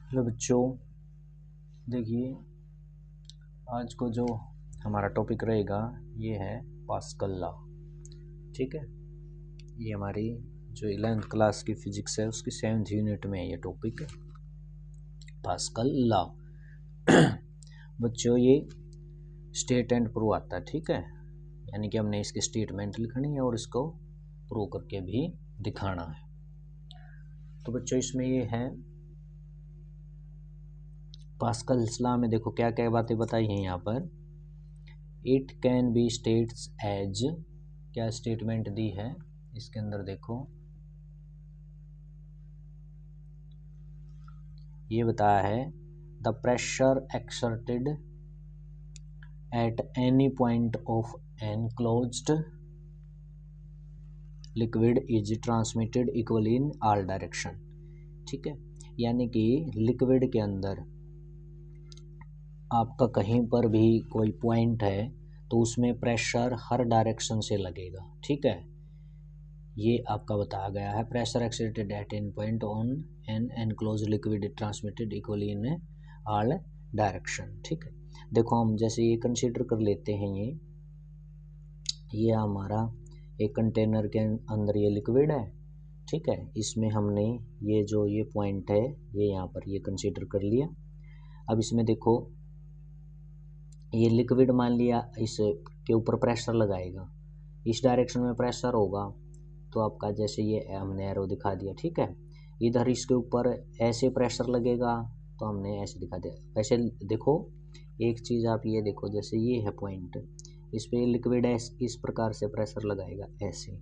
Hello बच्चों, देखिए आज को जो हमारा टॉपिक रहेगा ये है पास्कल लॉ। ठीक है, ये हमारी जो 11th क्लास की फिजिक्स है उसकी 7th यूनिट में है ये टॉपिक, पास्कल लॉ। बच्चों ये स्टेट एंड प्रूव आता है। ठीक है, यानी कि हमने इसकी स्टेटमेंट लिखनी है और इसको प्रूव करके भी दिखाना है। तो बच्चों इसमें ये है पास्कल्स लॉ में देखो क्या क्या बातें बताई हैं यहाँ पर। It can be states as, क्या स्टेटमेंट दी है इसके अंदर देखो, ये बताया है the pressure exerted at any point of an closed liquid is transmitted equally in all direction. ठीक है, यानी कि लिक्विड के अंदर आपका कहीं पर भी कोई पॉइंट है तो उसमें प्रेशर हर डायरेक्शन से लगेगा। ठीक है, ये आपका बताया गया है pressure exerted at an point on an enclosed liquid transmitted equally in all direction. ठीक है, देखो हम जैसे ये कंसीडर कर लेते हैं, ये हमारा एक कंटेनर के अंदर ये लिक्विड है। ठीक है, इसमें हमने ये जो ये पॉइंट है ये यहाँ पर ये कंसीडर कर लिया। अब इसमें देखो ये लिक्विड मान लिया इस के ऊपर प्रेशर लगाएगा, इस डायरेक्शन में प्रेशर होगा तो आपका जैसे ये हमने एरो दिखा दिया। ठीक है, इधर इसके ऊपर ऐसे प्रेशर लगेगा तो हमने ऐसे दिखा दिया। वैसे देखो एक चीज़ आप ये देखो, जैसे ये है पॉइंट, इस पे लिक्विड इस प्रकार से प्रेशर लगाएगा ऐसे।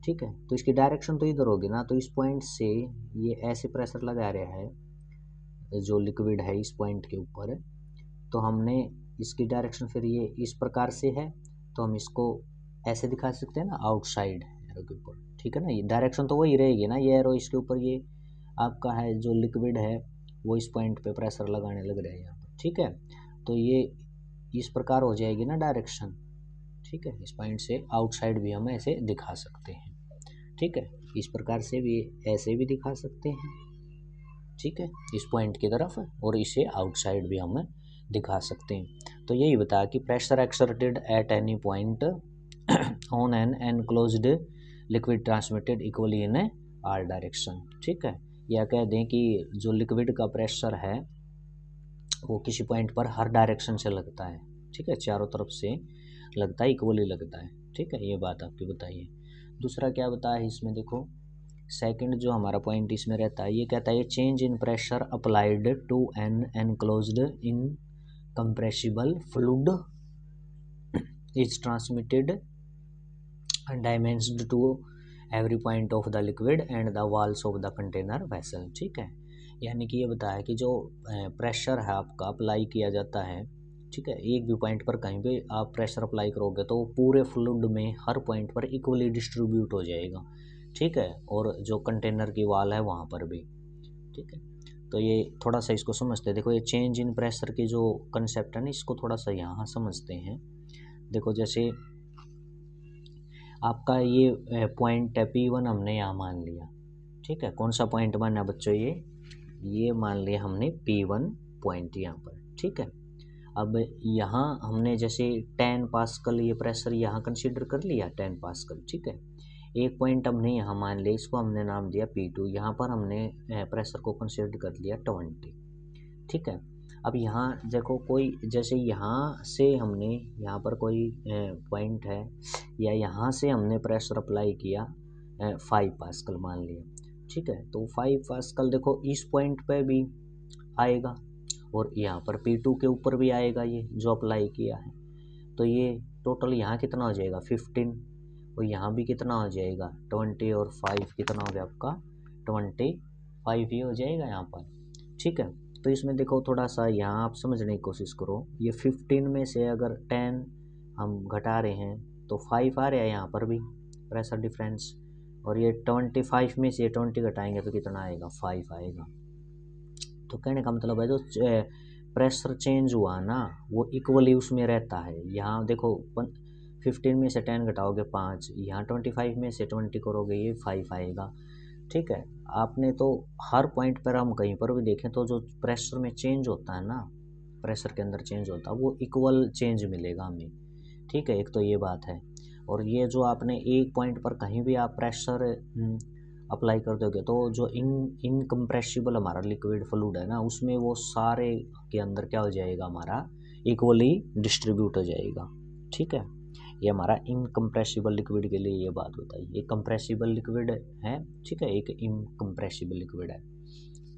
ठीक है, तो इसकी डायरेक्शन तो इधर होगी ना, तो इस पॉइंट से ये ऐसे प्रेशर लगा रहा है जो लिक्विड है इस पॉइंट के ऊपर, तो हमने इसकी डायरेक्शन फिर ये इस प्रकार से है तो हम इसको ऐसे दिखा सकते हैं ना, आउटसाइड एरो के ऊपर। ठीक है ना, ये डायरेक्शन तो वही रहेगी ना, ये एरो इसके ऊपर ये आपका है जो लिक्विड है वो इस पॉइंट पे प्रेशर लगाने लग रहा है यहाँ पर। ठीक है, तो ये इस प्रकार हो जाएगी ना डायरेक्शन। ठीक है, इस पॉइंट से आउटसाइड भी हम ऐसे दिखा सकते हैं। ठीक है, इस प्रकार से भी ऐसे भी दिखा सकते हैं। ठीक है, इस पॉइंट की तरफ, और इसे आउटसाइड भी हम दिखा सकते हैं। तो यही बताया कि pressure exerted at any point on an enclosed liquid transmitted equally in all direction. ठीक है, या कह दें कि जो लिक्विड का प्रेशर है वो किसी पॉइंट पर हर डायरेक्शन से लगता है। ठीक है, चारों तरफ से लगता है, इक्वली लगता है। ठीक है, ये बात आपकी बताइए। दूसरा क्या बताया है इसमें देखो, सेकंड जो हमारा पॉइंट इसमें रहता है ये कहता है change in pressure applied to an enclosed incompressible fluid is transmitted dimensioned to every point of the liquid and the walls of the container vessel. ठीक है, यानी कि ये बताया कि जो प्रेशर है आपका अप्लाई किया जाता है, ठीक है, एक भी पॉइंट पर कहीं भी आप प्रेशर अप्लाई करोगे तो पूरे फ्लूइड में हर पॉइंट पर इक्वली डिस्ट्रीब्यूट हो जाएगा। ठीक है, और जो कंटेनर की वॉल है वहाँ पर भी। ठीक है, तो ये थोड़ा सा इसको समझते हैं। देखो ये चेंज इन प्रेशर की जो कंसेप्ट है ना, इसको थोड़ा सा यहाँ समझते हैं। देखो जैसे आपका ये पॉइंट है P1 हमने यहाँ मान लिया। ठीक है, कौन सा पॉइंट माना बच्चों, ये मान लिया हमने P1 पॉइंट यहाँ पर। ठीक है, अब यहाँ हमने जैसे 10 पास्कल ये प्रेशर यहाँ कंसीडर कर लिया 10 पास्कल। ठीक है, एक पॉइंट हमने यहाँ मान लिया, इसको हमने नाम दिया P2, यहाँ पर हमने प्रेशर को कंसीडर कर लिया 20। ठीक है, अब यहाँ देखो कोई जैसे यहाँ से हमने यहाँ पर कोई पॉइंट है या यहाँ से हमने प्रेशर अप्लाई किया 5 पास्कल मान लिया। ठीक है, तो 5 पास्कल देखो इस पॉइंट पे भी आएगा और यहाँ पर P2 के ऊपर भी आएगा ये जो अप्लाई किया है। तो ये टोटल यहाँ कितना हो जाएगा 15, और यहाँ भी कितना हो जाएगा 20, और 5 कितना हो गया आपका 25 ही हो जाएगा यहाँ पर। ठीक है, तो इसमें देखो थोड़ा सा यहाँ आप समझने की कोशिश करो, ये 15 में से अगर 10 हम घटा रहे हैं तो 5 आ रहा है यहाँ पर भी प्रेशर डिफरेंस, और ये 25 में से 20 घटाएंगे तो कितना आएगा 5 आएगा। तो कहने का मतलब है जो प्रेशर चेंज हुआ ना वो इक्वली उसमें रहता है। यहाँ देखो 15 में से 10 घटाओगे 5, यहाँ 25 में से 20 करोगे ये 5 आएगा। ठीक है। आपने तो हर पॉइंट पर हम कहीं पर भी देखें तो जो प्रेशर में चेंज होता है ना, प्रेशर के अंदर चेंज होता है वो इक्वल चेंज मिलेगा हमें, ठीक है। एक तो ये बात है, और ये जो आपने एक पॉइंट पर कहीं भी आप प्रेशर अप्लाई कर दोगे तो जो इनकम्प्रेसिबल हमारा लिक्विड फ्लूइड है ना, उसमें वो सारे के अंदर क्या हो जाएगा, हमारा इक्वली डिस्ट्रीब्यूट हो जाएगा, ठीक है। ये हमारा इनकम्प्रेसिबल लिक्विड के लिए ये बात बताई। एक कंप्रेसिबल लिक्विड है, ठीक है, एक इनकम्प्रेसिबल लिक्विड है।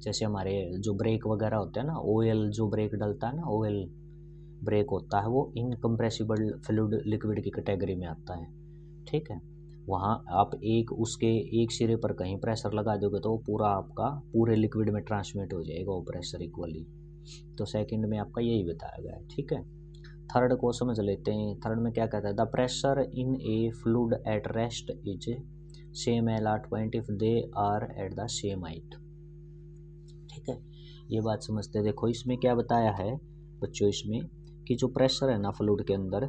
जैसे हमारे जो ब्रेक वगैरह होते हैं ना, ऑयल जो ब्रेक डलता है ना, ऑयल ब्रेक होता है, वो इनकम्प्रेसिबल फ्लूइड लिक्विड की कैटेगरी में आता है, ठीक है। वहाँ आप उसके एक सिरे पर कहीं प्रेशर लगा दोगे तो पूरा आपका पूरे लिक्विड में ट्रांसमिट हो जाएगा वो प्रेशर इक्वली। तो सेकंड में आपका यही बताया गया है, ठीक है। थर्ड को समझ लेते हैं। थर्ड में क्या कहता है, the pressure in a fluid at rest is same L R point if they are at the same height, ठीक है। ये बात समझते हैं। देखो इसमें क्या बताया है बच्चों, इसमें कि जो प्रेशर है ना फ्लूइड के अंदर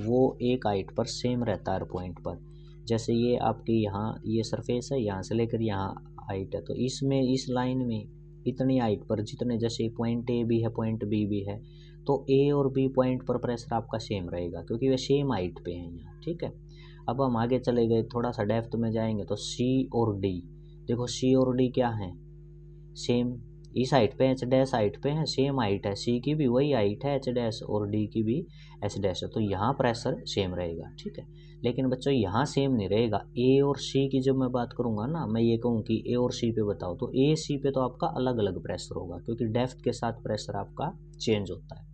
वो एक हाइट पर सेम रहता है हर पॉइंट पर। जैसे ये आपके यहाँ ये सरफेस है, यहाँ से लेकर यहाँ हाइट है, तो इसमें इस लाइन में इतनी हाइट पर जितने, जैसे पॉइंट ए भी है पॉइंट बी भी है, तो ए और बी पॉइंट पर प्रेशर आपका सेम रहेगा क्योंकि वे सेम हाइट पे हैं यहाँ, ठीक है। अब हम आगे चले गए, थोड़ा सा डेप्थ में जाएंगे तो सी और डी, देखो सी और डी क्या है, सेम इस हाइट पे एच डैश हाइट पे है, सेम हाइट है, सी की भी वही हाइट है एच डैश और डी की भी एच डैश है, तो यहाँ प्रेशर सेम रहेगा, ठीक है। लेकिन बच्चों यहाँ सेम नहीं रहेगा, ए और सी की जब मैं बात करूँगा ना, मैं ये कहूँ कि ए और सी पे बताओ, तो ए सी पे तो आपका अलग अलग प्रेशर होगा क्योंकि डेप्थ के साथ प्रेशर आपका चेंज होता है,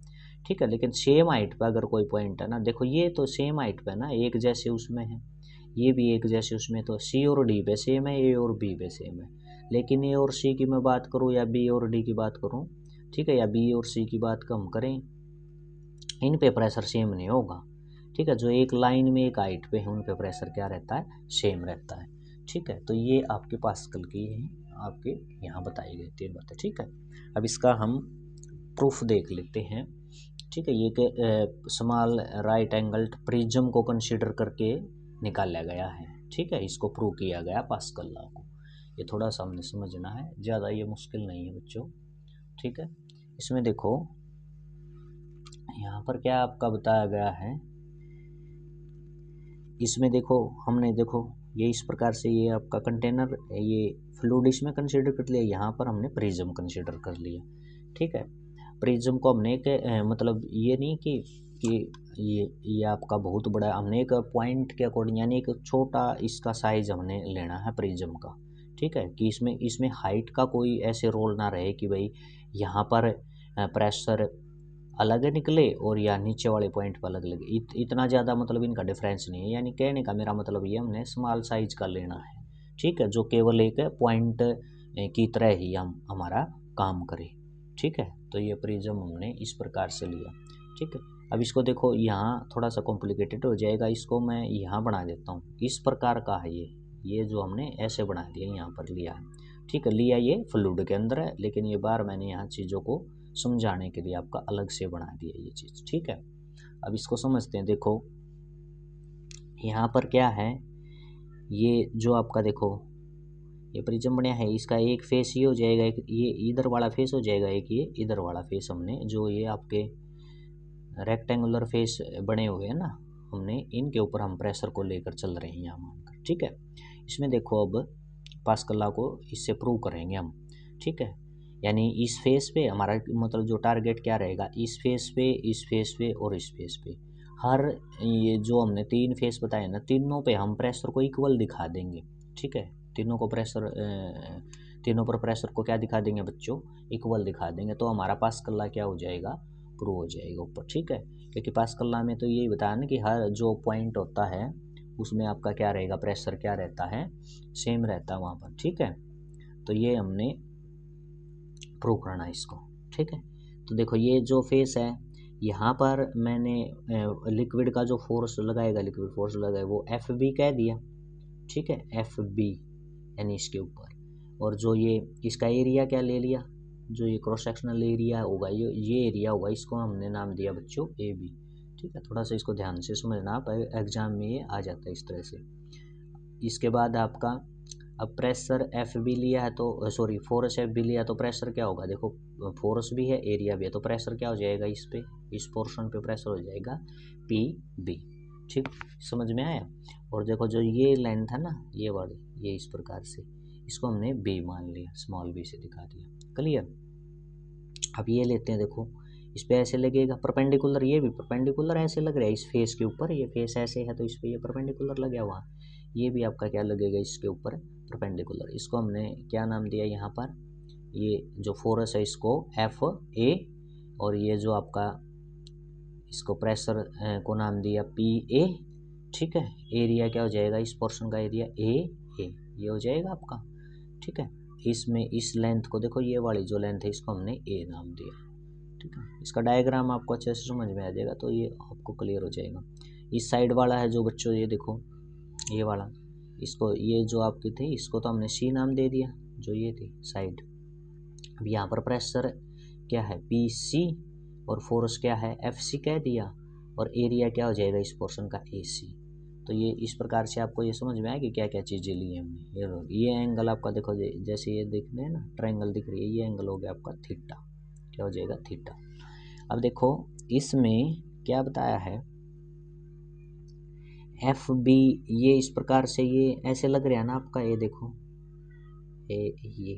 ठीक है। लेकिन सेम हाइट पे अगर कोई पॉइंट है ना, देखो ये तो सेम हाइट पे ना, एक जैसे उसमें है, ये भी एक जैसे उसमें, तो सी और डी पे सेम है, ए और बी पे सेम है। लेकिन ए और सी की मैं बात करूँ या बी और डी की बात करूँ, ठीक है, या बी और सी की बात कम करें, इन पे प्रेशर सेम नहीं होगा, ठीक है। जो एक लाइन में एक हाइट पे है उन पे प्रेशर क्या रहता है, सेम रहता है, ठीक है। तो ये आपके पास्कल की है, आपके यहाँ बताई गई 3 बातें, ठीक है। अब इसका हम प्रूफ देख लेते हैं, ठीक है। ये कि स्मॉल राइट एंगल्ड प्रिज्म को कंसीडर करके निकाला गया है, ठीक है। इसको प्रूव किया गया पास्कल लॉ को। ये थोड़ा सा हमने समझना है, ज़्यादा ये मुश्किल नहीं है बच्चों, ठीक है। इसमें देखो यहाँ पर क्या आपका बताया गया है, इसमें देखो हमने देखो ये इस प्रकार से ये आपका कंटेनर, ये फ्लूइड इसमें कंसीडर कर लिया, यहाँ पर हमने प्रिज्म कंसीडर कर लिया, ठीक है। प्रिज्म को हमने एक मतलब ये नहीं कि ये आपका बहुत बड़ा, हमने एक पॉइंट के अकॉर्डिंग यानी एक छोटा इसका साइज हमने लेना है प्रिज्म का, ठीक है। कि इसमें हाइट का कोई ऐसे रोल ना रहे कि भाई यहाँ पर प्रेशर अलग निकले और या नीचे वाले पॉइंट पर अलग लगे, इतना ज़्यादा मतलब इनका डिफरेंस नहीं है। यानी कहने का मेरा मतलब ये हमने स्मॉल साइज का लेना है, ठीक है, जो केवल एक पॉइंट की तरह ही हमारा काम करे, ठीक है। तो ये प्रिज्म हमने इस प्रकार से लिया, ठीक है। अब इसको देखो यहाँ थोड़ा सा कॉम्प्लिकेटेड हो जाएगा, इसको मैं यहाँ बना देता हूँ, इस प्रकार का है ये जो हमने ऐसे बना दिया यहाँ पर लिया है, ठीक है। लिया ये फ्लूइड के अंदर है, लेकिन ये बार मैंने यहाँ चीज़ों को समझाने के लिए आपका अलग से बना दिया ये चीज़, ठीक है। अब इसको समझते हैं। देखो यहाँ पर क्या है, ये जो आपका देखो ये प्रिज्म बनया है, इसका एक फेस ये हो जाएगा, एक ये इधर वाला फेस हो जाएगा, एक ये इधर वाला फेस, हमने जो ये आपके रेक्टेंगुलर फेस बने हुए हैं ना, हमने इनके ऊपर हम प्रेशर को लेकर चल रहे हैं यहाँ मानकर, ठीक है। इसमें देखो अब पास्कल लॉ को इससे प्रूव करेंगे हम, ठीक है। यानी इस फेस पे हमारा मतलब जो टारगेट क्या रहेगा, इस फेस पे और इस फेस पे, हर ये जो हमने 3 फेस बताए ना, तीनों पे हम प्रेशर को इक्वल दिखा देंगे, ठीक है। तीनों पर प्रेशर को क्या दिखा देंगे बच्चों, इक्वल दिखा देंगे, तो हमारा पास्कल लॉ क्या हो जाएगा, प्रूव हो जाएगा ऊपर, ठीक है। क्योंकि पास्कल लॉ में तो यही बताया ना कि हर जो पॉइंट होता है उसमें आपका क्या रहेगा, प्रेशर क्या रहता है, सेम रहता है वहाँ पर, ठीक है। तो ये हमने प्रूव करना है इसको, ठीक है। तो देखो ये जो फेस है, यहाँ पर मैंने लिक्विड का जो फोर्स लगाएगा, लिक्विड फोर्स लगाएगा वो एफ बी कह दिया, ठीक है, एफ बी यानी इसके ऊपर, और जो ये इसका एरिया क्या ले लिया, जो ये क्रॉस सेक्शनल एरिया होगा, ये एरिया होगा, इसको हमने नाम दिया बच्चों ए बी, ठीक है। थोड़ा सा इसको ध्यान से समझना, आप एग्जाम में ये आ जाता है इस तरह से। इसके बाद आपका अब प्रेशर एफ बी लिया है तो सॉरी फोर्स एफ बी लिया तो प्रेशर क्या होगा, देखो फोर्स भी है एरिया भी है, तो प्रेशर क्या हो जाएगा इस पे, इस पोर्शन पे प्रेशर हो जाएगा पी बी। ठीक, समझ में आया। और देखो जो ये लेंथ है ना ये वाली, ये इस प्रकार से इसको हमने बी मान लिया, स्मॉल बी से दिखा दिया, क्लियर। अब ये लेते हैं, देखो इस पे ऐसे लगेगा परपेंडिकुलर, ये भी परपेंडिकुलर ऐसे लग रहा है इस फेस के ऊपर, ये फेस ऐसे है तो इस पे ये परपेंडिकुलर लग गया हुआ, ये भी आपका क्या लगेगा इसके ऊपर परपेंडिकुलर। इसको हमने क्या नाम दिया यहाँ पर, ये जो फोर्स है इसको एफ ए, और ये जो आपका इसको प्रेशर को नाम दिया पी ए। ठीक है, एरिया क्या हो जाएगा इस पोर्शन का एरिया ए, ये हो जाएगा आपका। ठीक है, इसमें इस लेंथ को देखो, ये वाली जो लेंथ है इसको हमने ए नाम दिया। ठीक है, इसका डायग्राम आपको अच्छे से समझ में आ जाएगा तो ये आपको क्लियर हो जाएगा। इस साइड वाला है जो बच्चों, ये देखो ये वाला, इसको ये जो आपकी थी इसको तो हमने सी नाम दे दिया, जो ये थी साइड। अब यहाँ पर प्रेशर क्या है पी सी, और फोर्स क्या है एफ सी कह दिया, और एरिया क्या हो जाएगा इस पोर्शन का ए सी। तो ये इस प्रकार से आपको ये समझ में आया कि क्या क्या चीज़ें ली हमने। ये एंगल आपका देखो जैसे ये दिख रहे हैं ना ट्रायंगल दिख रही है, ये एंगल हो गया आपका थीटा, क्या हो जाएगा थीटा। अब देखो इसमें क्या बताया है एफ बी, ये इस प्रकार से ये ऐसे लग रहा है ना आपका, ये देखो ये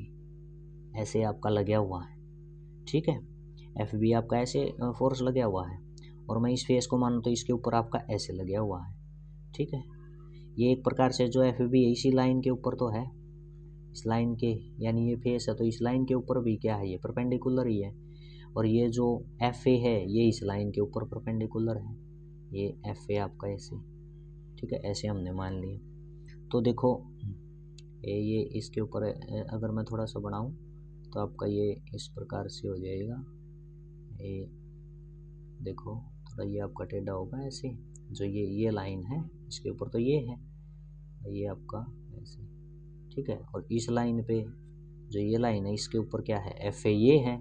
ऐसे आपका लगा हुआ है। ठीक है, एफ बी आपका ऐसे फोर्स लगा हुआ है, और मैं इस फेस को मानूँ तो इसके ऊपर आपका ऐसे लगा हुआ है। ठीक है, ये एक प्रकार से जो एफ बी है इसी लाइन के ऊपर तो है, इस लाइन के, यानी ये फेस है तो इस लाइन के ऊपर भी क्या है ये परपेंडिकुलर ही है, और ये जो एफ ए है ये इस लाइन के ऊपर परपेंडिकुलर है, ये एफ ए आपका ऐसे। ठीक है, ऐसे हमने मान लिया। तो देखो ये इसके ऊपर अगर मैं थोड़ा सा बढ़ाऊँ तो आपका ये इस प्रकार से हो जाएगा, ये देखो थोड़ा ये आपका टेढ़ा होगा ऐसे, जो ये लाइन है इसके ऊपर तो ये है, ये आपका ऐसे। ठीक है, और इस लाइन पे जो ये लाइन है इसके ऊपर क्या है एफ ए, ये है,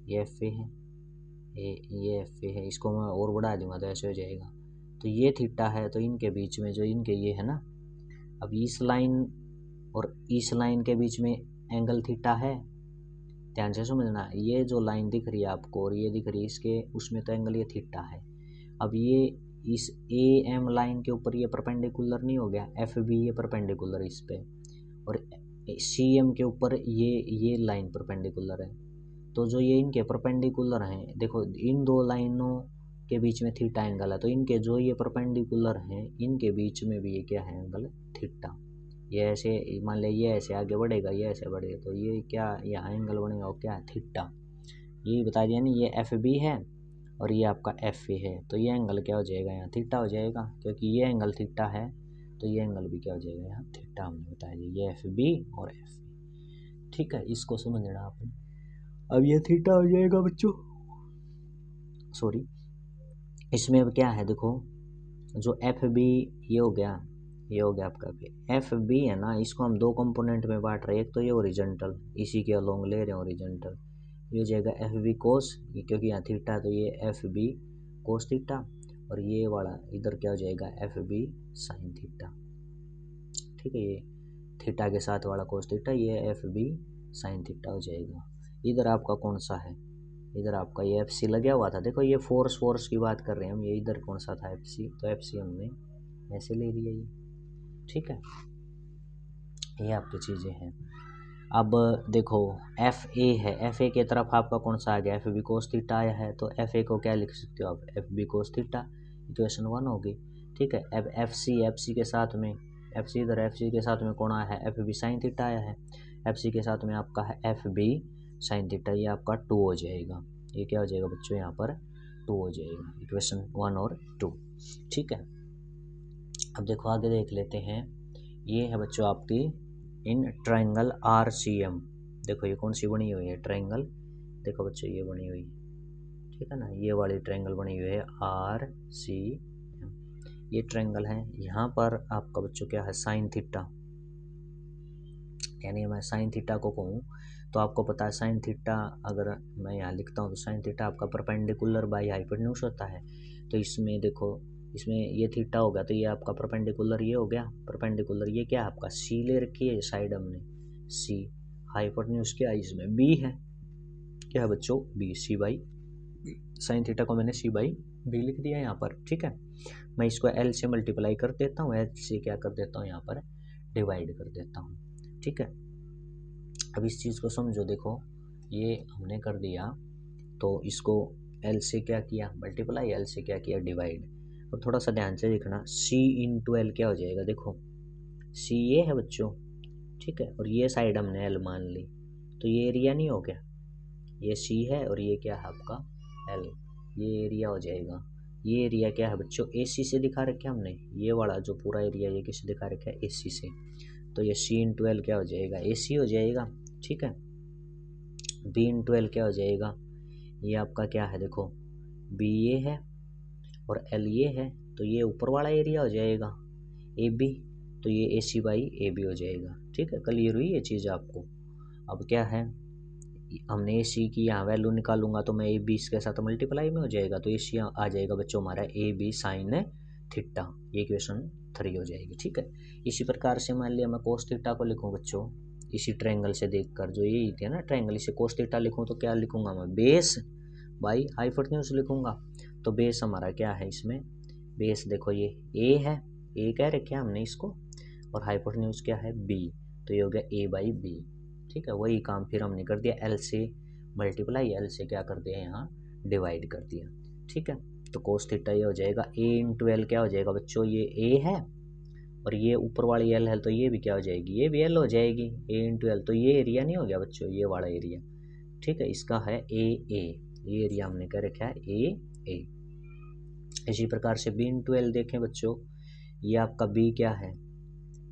ये एफ ए है, ये एफ ए है, इसको मैं और बढ़ा दूंगा तो ऐसे हो जाएगा। तो ये थीटा है, तो इनके बीच में जो इनके ये है ना, अब इस लाइन और इस लाइन के बीच में एंगल थीटा है, ध्यान से समझना। ये जो लाइन दिख रही है आपको और ये दिख रही है इसके उसमें तो एंगल ये थीटा है। अब ये इस ए एम लाइन के ऊपर ये परपेंडिकुलर नहीं हो गया, एफ बी ये परपेंडिकुलर इस पे, और सी एम के ऊपर ये लाइन परपेंडिकुलर है। तो जो ये इनके परपेंडिकुलर हैं, देखो इन दो लाइनों के बीच में थीटा एंगल है, तो इनके जो ये परपेंडिकुलर हैं इनके बीच में भी ये क्या है एंगल थीटा। ये ऐसे मान लिया ये ऐसे आगे बढ़ेगा, ये ऐसे बढ़ेगा, तो ये क्या यहाँ एंगल बनेगा वो क्या है थीटा। ये बता दिया नहीं, ये एफ बी है और ये आपका एफ ए है, तो ये एंगल क्या हो जाएगा यहाँ थीटा हो जाएगा, क्योंकि ये एंगल थीटा है तो ये एंगल भी क्या हो जाएगा यहाँ थीटा, हमने बताया ये एफ बी और एफ ए। ठीक है, इसको समझना आपने। अब ये थीटा हो जाएगा बच्चों, सॉरी इसमें अब क्या है देखो, जो एफ बी ये हो गया, ये हो गया आपका एफ बी है ना, इसको हम दो कंपोनेंट में बांट रहे हैं, एक तो ये ओरिजेंटल इसी के अलोंग ले रहे हैं ओरिजेंटल, ये हो जाएगा एफ बी कोस, क्योंकि यहाँ थीटा है तो ये एफ बी कोस थीटा, और ये वाला इधर क्या हो जाएगा एफ बी साइन थीटा। ठीक है, ये थीटा के साथ वाला कोस थीटा, ये एफ बी साइन थीटा हो जाएगा। इधर आपका कौन सा है, इधर आपका ये एफ सी लगा हुआ था, देखो ये फोर्स की बात कर रहे हैं हम, ये इधर कौन सा था एफ सी, तो एफ सी हमने ऐसे ले लिया ये। ठीक है, ये आपकी चीज़ें हैं। अब देखो एफ ए है, एफ ए के तरफ आपका कौन सा आ गया एफ बी कोस थीटा आया है, तो एफ ए को क्या लिख सकते हो आप F B cos theta, equation 1 होगी। ठीक है, अब एफ सी के साथ में एफ सी इधर एफ सी के साथ में कौन आया है एफ बी साइन थीटा आया है, एफ सी के साथ में आपका है एफ बी साइन थीटा, ये आपका 2 हो जाएगा, ये क्या हो जाएगा बच्चों यहाँ पर 2 हो जाएगा, इक्वेशन 1 और 2। ठीक है, अब देखो आगे देख लेते हैं, ये है बच्चों आपकी इन ट्रायंगल आर सी एम, देखो ये कौन सी बनी हुई है ट्रायंगल, देखो बच्चों ये बनी हुई, ठीक है ना, ये वाली ट्रायंगल बनी हुई है आर सी एम, ये ट्रायंगल है। यहाँ पर आपका बच्चों क्या है साइन थीटा, यानी मैं साइन थीटा को कहूँ तो आपको पता है साइन थीटा अगर मैं यहाँ लिखता हूँ तो साइन थीटा आपका परपेंडिकुलर बाई हाइपोटेन्यूज होता है, तो इसमें देखो इसमें ये थीटा हो गया, तो ये आपका परपेंडिकुलर ये हो गया, परपेंडिकुलर ये क्या है आपका सी ले रखी है साइड हमने सी, हाइपोटेन्यूज क्या है इसमें बी है, क्या है बच्चों B, C by sine theta को मैंने सी बाई बी लिख दिया यहाँ पर। ठीक है, मैं इसको एल से मल्टीप्लाई कर देता हूँ, एल से क्या कर देता हूँ यहाँ पर डिवाइड कर देता हूँ। ठीक है, अब इस चीज़ को समझो, देखो ये हमने कर दिया, तो इसको एल से क्या किया मल्टीप्लाई, एल से क्या किया डिवाइड। अब थोड़ा सा ध्यान से देखना, सी इंटू एल क्या हो जाएगा, देखो सी ये है बच्चों, ठीक है, और ये साइड हमने एल मान ली, तो ये एरिया नहीं हो गया, ये सी है और ये क्या है आपका एल, ये एरिया हो जाएगा। ये एरिया क्या है बच्चों ए सी से दिखा रखा है हमने, ये वाला जो पूरा एरिया ये किससे दिखा रखा है ए सी से, तो ये सी इंटू एल क्या हो जाएगा ए सी हो जाएगा। ठीक है, बी इंटू एल क्या हो जाएगा, ये आपका क्या है देखो बी ये है और एल ये है, तो ये ऊपर वाला एरिया हो जाएगा ए बी, तो ये ए सी बाई ए बी हो जाएगा। ठीक है, क्लियर हुई ये चीज़ आपको। अब क्या है, हमने ए सी की यहाँ वैल्यू निकालूंगा तो मैं ए बी इसके साथ मल्टीप्लाई में हो जाएगा, तो ए सी आ जाएगा बच्चों हमारा ए बी साइन थीटा, ये इक्वेशन 3 हो जाएगी। ठीक है, इसी प्रकार से मान लिया मैं कोस थीटा को लिखूँ बच्चों, इसी ट्रायंगल से देखकर, जो यही थी ना ट्रायंगल, इसे कोस थीटा लिखूँ तो क्या लिखूंगा मैं बेस बाई हाइपोटेन्यूज लिखूंगा। तो बेस हमारा क्या है इसमें, बेस देखो ये ए है, ए कह रखे हमने इसको, और हाइपोटेन्यूज क्या है बी, तो ये हो गया ए बाई बी। ठीक है, वही काम फिर हमने कर दिया, एल से मल्टीप्लाई, एल से क्या कर दिया यहाँ डिवाइड कर दिया। ठीक है, तो कोस थीटा ये हो जाएगा ए इंटू एल क्या हो जाएगा बच्चों, ये ए है और ये ऊपर वाली एल है, तो ये भी क्या हो जाएगी, ये भी एल हो जाएगी, ए इंटू एल, तो ये एरिया नहीं हो गया बच्चों ये वाला एरिया। ठीक है, इसका है ए ए, ये एरिया हमने क्या रखा है ए। इसी प्रकार से बी इंटू एल देखें बच्चों, ये आपका बी क्या है,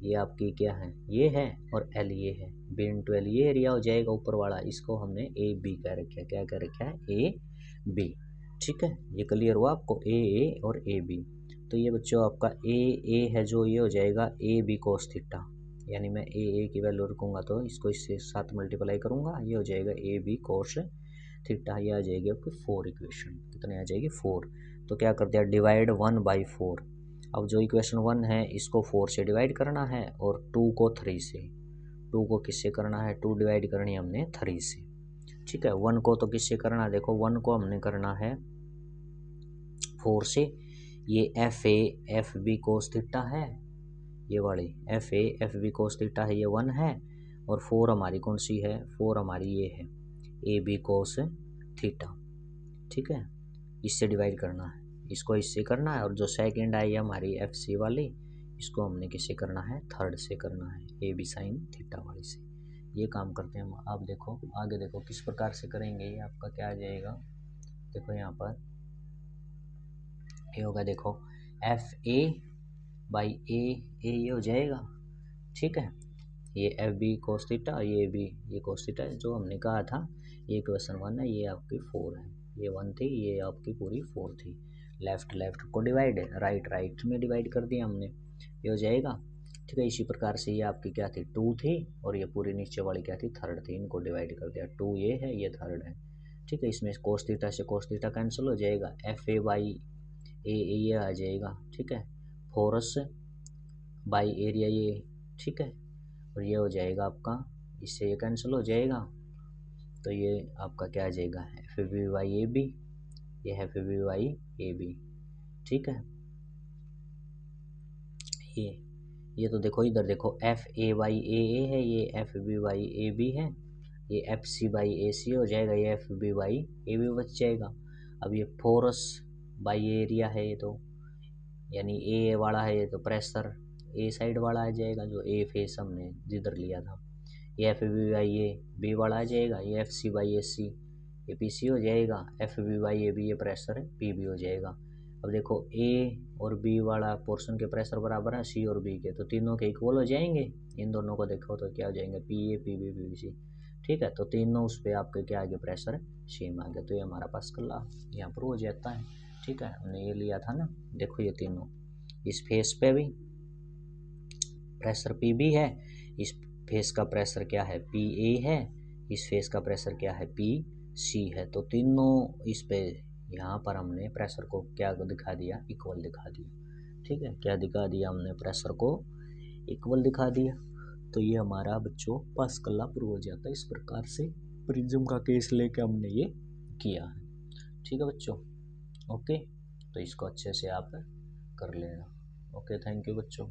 ये आपकी क्या है ये है, और एल ये है, बी इंटू एल ये एरिया हो जाएगा ऊपर वाला, इसको हमने ए बी कह रखा है, क्या कह रखा है ए बी। ठीक है, ये क्लियर हुआ आपको ए और ए बी। तो ये बच्चों आपका ए है जो, ये हो जाएगा ए बी कोस थीटा, यानी मैं ए की वैल्यू रखूँगा तो इसको इससे साथ मल्टीप्लाई करूँगा, ये हो जाएगा ए बी कोस थीटा, ये आ जाएगी आपकी 4 इक्वेशन, कितने आ जाएगी 4। तो क्या कर दिया डिवाइड 1/4, अब जो इक्वेशन 1 है इसको 4 से डिवाइड करना है और 2 को 3 से, 2 को किससे करना है 2 डिवाइड करनी है हमने 3 से। ठीक है, 1 को तो किससे करना है, देखो 1 को हमने करना है 4 से, ये एफ बी कोस थीटा है, ये वाली एफ बी कोस थीटा है, ये 1 है, और 4 हमारी कौन सी है, 4 हमारी ये है ए बी कोस थीटा। ठीक है, इससे डिवाइड करना है, इसको इससे करना है, और जो सेकंड आई है हमारी एफ सी वाली, इसको हमने किससे करना है थर्ड से करना है, ए बी साइन थीटा वाली से। ये काम करते हैं हम। आप देखो आगे देखो किस प्रकार से करेंगे, ये आपका क्या आ जाएगा, देखो यहाँ पर ये होगा, देखो एफ ए बाई ए ये हो जाएगा। ठीक है, ये एफ बी कोस थीटा, ये बी ये कोस थीटा, जो हमने कहा था ये इक्वेशन 1 है, ये आपकी 4 है, ये 1 थी, ये आपकी पूरी 4 थी। लेफ्ट को डिवाइड है, राइट में डिवाइड कर दिया हमने, ये हो जाएगा। ठीक है, इसी प्रकार से ये आपकी क्या थी 2 थी, और ये पूरी नीचे वाली क्या थी थर्ड थी, इनको डिवाइड कर दिया, 2 ये है ये थर्ड है। ठीक है, इसमें कोस थीटा से कोस थीटा कैंसिल हो जाएगा, एफ ए बाई ए ये आ जाएगा। ठीक है, फोरस बाई एरिया ये, ठीक है, और ये हो जाएगा आपका, इससे ये कैंसिल हो जाएगा, तो ये आपका क्या आ जाएगा F A B by A B, ये है F A B by A B. ठीक है, ये तो देखो इधर देखो एफ ए बाई ए है, ये F B by A B है, ये एफ सी बाई ए सी हो जाएगा, ये F B by A B बच जाएगा। अब ये फोरस बाई एरिया है, ये तो यानी ए वाला है, ये तो प्रेशर ए साइड वाला आ जाएगा, जो ए फेस हमने जिधर लिया था, ये F B by A B वाला आ जाएगा, ये एफ सी बाई ए सी ये पी सी हो जाएगा, F B by A B ये प्रेशर है पी बी हो जाएगा। अब देखो ए और बी वाला पोर्शन के प्रेशर बराबर है सी और बी के, तो तीनों के इक्वल हो जाएंगे, इन दोनों को देखो तो क्या हो जाएंगे P A P B P C. ठीक है, तो तीनों उस पर आपके क्या आगे प्रेशर सेम आ गया, तो ये हमारा पास कल्ला यहाँ पर हो जाता है। ठीक है, हमने ये लिया था ना, देखो ये तीनों, इस फेस पे भी प्रेशर पी बी है, इस फेस का प्रेशर क्या है पी ए है, इस फेस का प्रेशर क्या है पी सी है, तो तीनों इस पे यहाँ पर हमने प्रेशर को क्या दिखा दिया, इक्वल दिखा दिया। ठीक है, क्या दिखा दिया हमने, प्रेशर को इक्वल दिखा दिया। तो ये हमारा बच्चों पास्कल लॉ प्रूव हो जाता है। इस प्रकार से प्रिज्म का केस लेके हमने ये किया है। ठीक है बच्चों, ओके, तो इसको अच्छे से आप कर लेना। ओके, थैंक यू बच्चों।